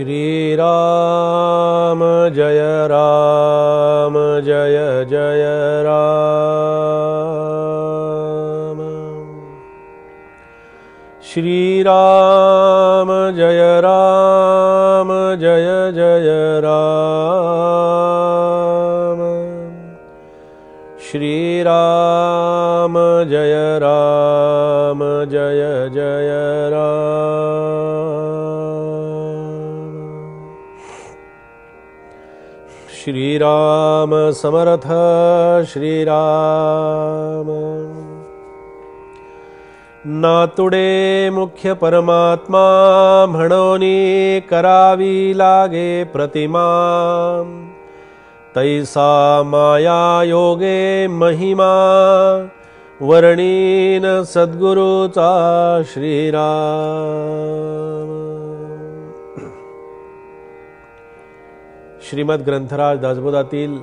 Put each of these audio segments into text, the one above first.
श्रीराम जय राम जय जय राम। श्रीराम जय राम जय जय राम। श्रीराम जय राम जय जय राम। श्रीराम समर्थ श्रीराम। नातुडे मुख्य परमात्मा म्हणोनी करावी लागे प्रतिमा। तैसा माया योगे महिमा वर्णीन सद्गुरूचा श्रीराम। श्रीमद ग्रंथराज दासबोधातील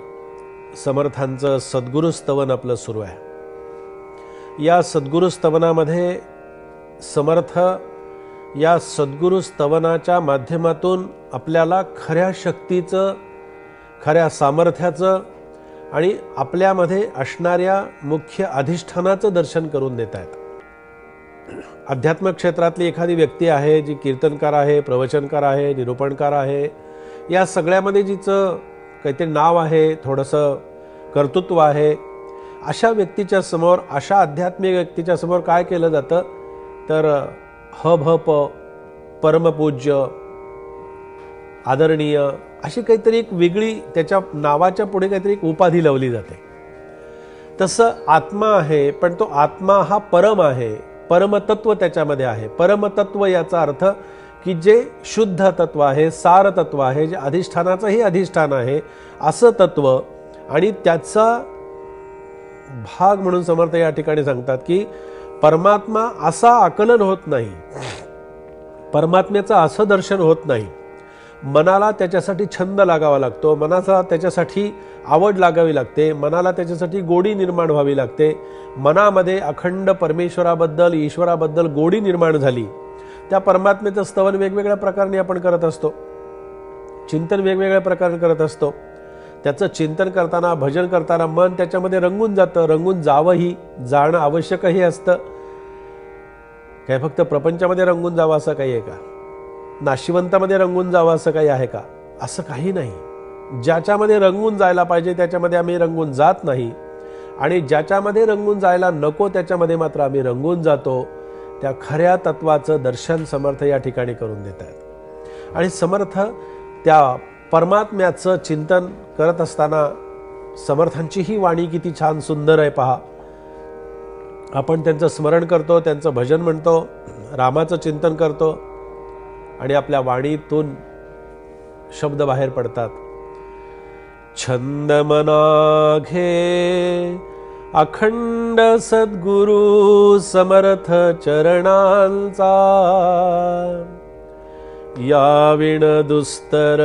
समर्थांचं सद्गुरु स्तवन आपलं सुरू आहे। या सद्गुरु स्तवनामध्ये समर्थ या सद्गुरु स्तवनाच्या माध्यमातून आपल्याला खऱ्या शक्तीचं, खऱ्या सामर्थ्याचं आणि आपल्यामध्ये असणाऱ्या मुख्य अधिष्ठानाचं दर्शन करून देत आहेत। अध्यात्म क्षेत्रातली एखादी व्यक्ती आहे जी कीर्तनकार आहे, प्रवचनकार आहे, निरूपणकार आहे, या सगळ्यामध्ये जिचं काहीतरी नाव आहे, थोडंसं कर्तृत्व आहे, अशा व्यक्तीच्या समोर, अशा आध्यात्मिक व्यक्तीच्या समोर काय केलं जातं तर हभप, परमपूज्य, आदरणीय अशी काहीतरी एक वेगळी त्याच्या नावाच्या पुढे काहीतरी एक उपाधी लावली जाते। तसं आत्मा आहे, पण तो आत्मा हा परम आहे, परमतत्व त्याच्यामध्ये आहे। परमतत्व याचा अर्थ की जे शुद्ध तत्व आहे, सार तत्व आहे, जे अधिष्ठानाचंही अधिष्ठान आहे असं तत्व, आणि त्याचा भाग म्हणून समर्थ या ठिकाणी सांगतात की परमात्मा असा आकलन होत नाही, परमात्म्याचं असं दर्शन होत नाही। मनाला त्याच्यासाठी छंद लागावा लागतो, मनाला त्याच्यासाठी आवड लागावी लागते, मनाला त्याच्यासाठी गोडी निर्माण व्हावी लागते। मनामध्ये अखंड परमेश्वराबद्दल, ईश्वराबद्दल गोडी निर्माण झाली, त्या परमात्म्याचं स्तवन वेगवेगळ्या प्रकारे आपण करत असतो, चिंतन वेगवेगळ्या प्रकारे करत असतो। त्याचं चिंतन करताना, भजन करताना मन त्याच्यामध्ये रंगून जातं, रंगून जावंही, जाणं आवश्यकही असतं। काय फक्त प्रपंचामध्ये रंगून जावं असं काही आहे का? नाशिवंतामध्ये रंगून जावं असं काही आहे का? असं काही नाही। ज्याच्यामध्ये रंगून जायला पाहिजे त्याच्यामध्ये आम्ही रंगून जात नाही, आणि ज्याच्यामध्ये रंगून जायला नको त्याच्यामध्ये मात्र आम्ही रंगून जातो। त्या खऱ्या तत्वाचं दर्शन समर्थ या ठिकाणी करून देत आहेत। आणि समर्थ त्या परमात्म्याचं चिंतन करत असताना समर्थांची ही वाणी किती छान सुंदर आहे पहा। आपण त्यांचं स्मरण करतो, त्यांचं भजन म्हणतो, रामाचं चिंतन करतो, आणि आपल्या वाणीतून शब्द बाहेर पडतात। छंद मना घे अखंड सद्गुरु समर्थ चरणांचा। या विण दुस्तर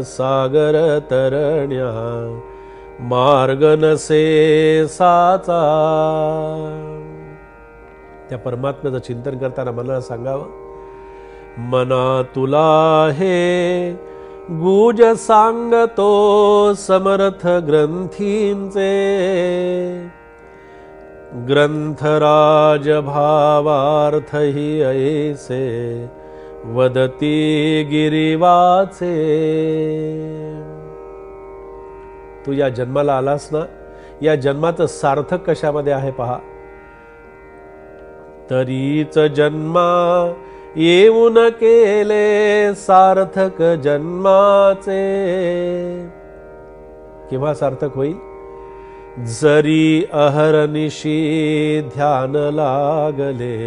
सागर तरण्या मार्ग नसे साचा। त्या परमात्म्याचं चिंतन करताना मनाला सांगावं, मना तुला हे गुज सांगतो समर्थ ग्रंथींचे। ग्रंथराज भावार्थ ही ऐसे वदती गिरीवाचे। तू या जन्माला आलास ना, या जन्माचं सार्थक कशामध्ये आहे पहा। तरीच जन्मा येऊन केले सार्थक जन्माचे। केव्हा सार्थक होईल? जरी अहर्निशी ध्यान लागले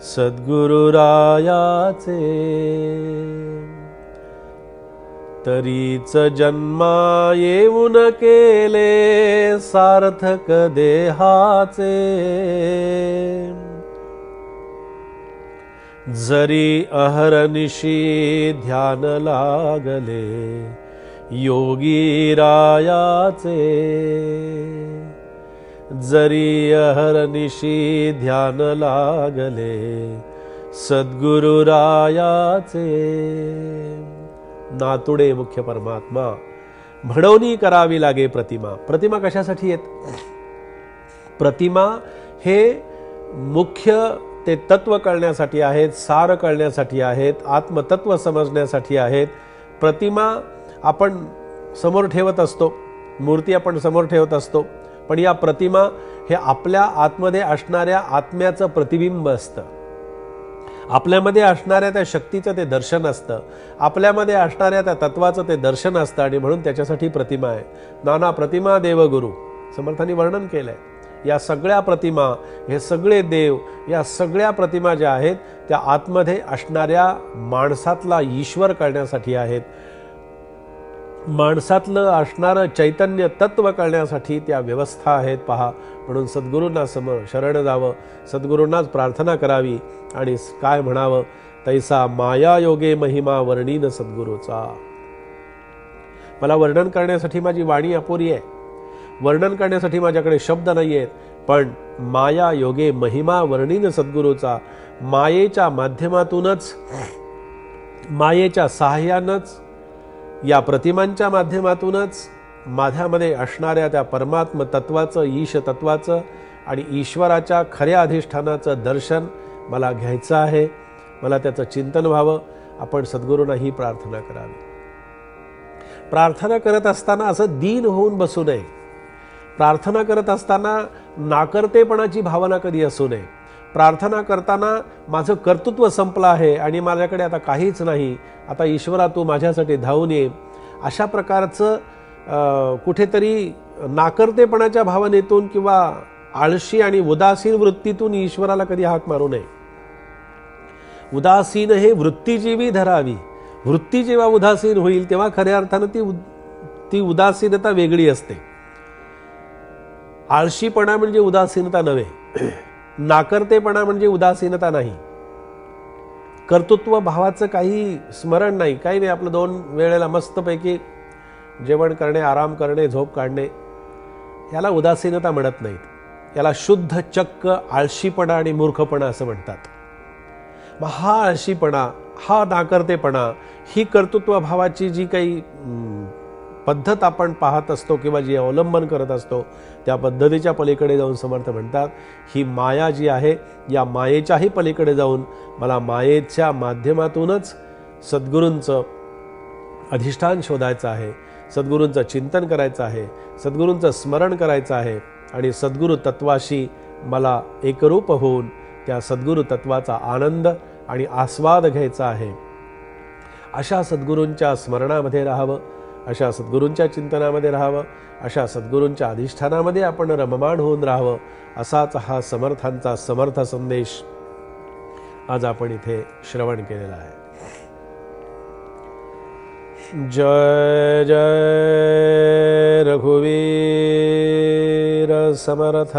सद्गुरु रायाचे। तरीच जन्मा येऊन केले सार्थक देहाचे। जरी अहर्निशी ध्यान लागले योगी रायाचे। जरी अहर्निशी ध्यान लागले सद्गुरुरायाचे नातुडे मुख्य परमात्मा म्हणून करावी लागे प्रतिमा. प्रतिमा कशासाठी येत? प्रतिमा हे मुख्य ते तत्व कळण्यासाठी आहेत, सार कळण्यासाठी आहेत, आत्मतत्व समजण्यासाठी आहेत. प्रतिमा आपण समोर ठेवत असतो, मूर्ती आपण समोर ठेवत असतो, पण या प्रतिमा हे आपल्या आतमध्ये असणाऱ्या आत्म्याचं प्रतिबिंब असतं. आपल्यामध्ये असणाऱ्या त्या शक्तीचं ते दर्शन असतं, आपल्यामध्ये असणाऱ्या त्या तत्वाचं ते दर्शन असतं, आणि म्हणून त्याच्यासाठी प्रतिमा आहे. नाना प्रतिमा देवगुरु समर्थांनी वर्णन केलंय. या सगळ्या प्रतिमा, हे सगळे देव, या सगळ्या प्रतिमा ज्या आहेत त्या आतमध्ये असणाऱ्या माणसातला ईश्वर कळण्यासाठी आहेत, माणसातलं असणारं चैतन्य तत्व कळण्यासाठी त्या व्यवस्था आहेत. पहा, म्हणून सद्गुरूंना शरण जावं, सद्गुरूंनाच प्रार्थना करावी आणि काय म्हणावं, तैसा माया योगे महिमा वर्णीन सद्गुरूचा. मला वर्णन करण्यासाठी माझी वाणी अपुरी आहे, वर्णन करण्यासाठी माझ्याकडे शब्द नाही आहेत, पण माया योगे महिमा वर्णीन सद्गुरूचा. मायेच्या माध्यमातूनच, मायेच्या सहाय्यानंच, या प्रतिमांच्या माध्यमातूनच माझ्यामध्ये असणाऱ्या त्या परमात्म तत्वाचं, ईश तत्वाचं आणि ईश्वराच्या खऱ्या अधिष्ठानाचं दर्शन मला घ्यायचं आहे. मला त्याचं चिंतन व्हावं. आपण सद्गुरूंना ही प्रार्थना करावी. प्रार्थना करत असताना असं दीन होऊन बसू नये. प्रार्थना करत असताना नाकर्तेपणाची भावना कधी असू नये. प्रार्थना करताना माझं कर्तृत्व संपलं आहे आणि माझ्याकडे आता काहीच नाही, आता ईश्वरा तू माझ्यासाठी धावून ये, अशा प्रकारचं कुठेतरी नाकर्तेपणाच्या भावनेतून किंवा आळशी आणि उदासीन वृत्तीतून ईश्वराला कधी हाक मारू नये. उदासीन हे वृत्तीजीवी धरावी. वृत्ती जेव्हा उदासीन होईल तेव्हा खऱ्या अर्थानं ती उदासीनता वेगळी असते. आळशीपणा म्हणजे उदासीनता नव्हे, नाकर्तेपणा म्हणजे उदासीनता नाही. कर्तृत्व भावाचं काही स्मरण नाही, काही नाही. आपलं 2 वेळेला मस्तपैकी जेवण करणे, आराम करणे, झोप काढणे, याला उदासीनता म्हणत नाहीत. याला शुद्ध चक्क आळशीपणा आणि मूर्खपणा असं म्हणतात. मग हा आळशीपणा, हा नाकर्तेपणा, ही कर्तृत्व भावाची जी काही पद्धत आपण पाहत असतो किंवा जी अवलंबन करत असतो, त्या पद्धतीच्या पलीकडे जाऊन समर्थ म्हणतात, ही माया जी आहे, या मायेच्याही पलीकडे जाऊन मला मायेच्या माध्यमातूनच सद्गुरूंचं अधिष्ठान शोधायचं आहे, सद्गुरूंचं चिंतन करायचं आहे, सद्गुरूंचं स्मरण करायचं आहे आणि सद्गुरू तत्वाशी मला एकरूप होऊन त्या सद्गुरू तत्वाचा आनंद आणि आस्वाद घ्यायचा आहे. अशा सद्गुरूंच्या स्मरणामध्ये राहावं, अशा सद्गुरूंच्या चिंतनामध्ये राहावं, अशा सद्गुरूंच्या अधिष्ठानामध्ये आपण रममाण होऊन राहावं. असाच हा समर्थांचा समर्थ संदेश आज आपण इथे श्रवण केलेला आहे. जय जय रघुवीर समर्थ.